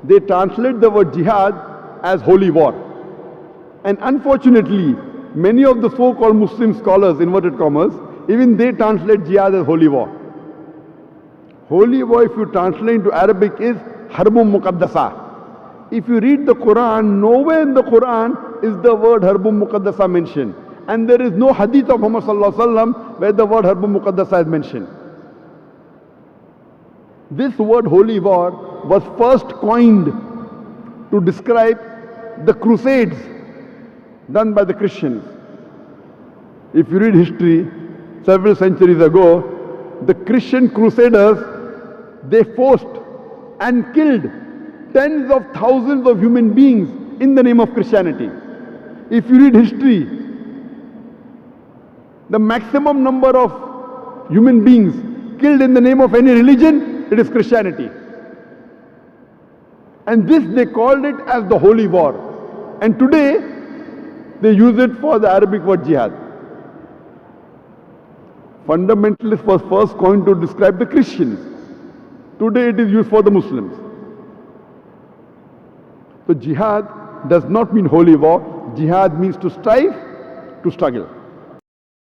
They translate the word jihad as holy war. And unfortunately, many of the so-called Muslim scholars, inverted commas, even they translate jihad as holy war. Holy war, if you translate into Arabic, is harbun muqaddasa. If you read the Quran, nowhere in the Quran is the word harbun muqaddasa mentioned. And there is no hadith of Muhammad sallallahu alaihi wasallam where the word harbun muqaddasa is mentioned. This word holy war was first coined to describe the crusades done by the Christians. If you read history, several centuries ago, the Christian crusaders, they forced and killed tens of thousands of human beings in the name of Christianity. If you read history, the maximum number of human beings killed in the name of any religion, it is Christianity. And this they called it as the holy war. And today, they use it for the Arabic word jihad. Fundamentalist was first coined to describe the Christians. Today it is used for the Muslims. So jihad does not mean holy war. Jihad means to strive, to struggle.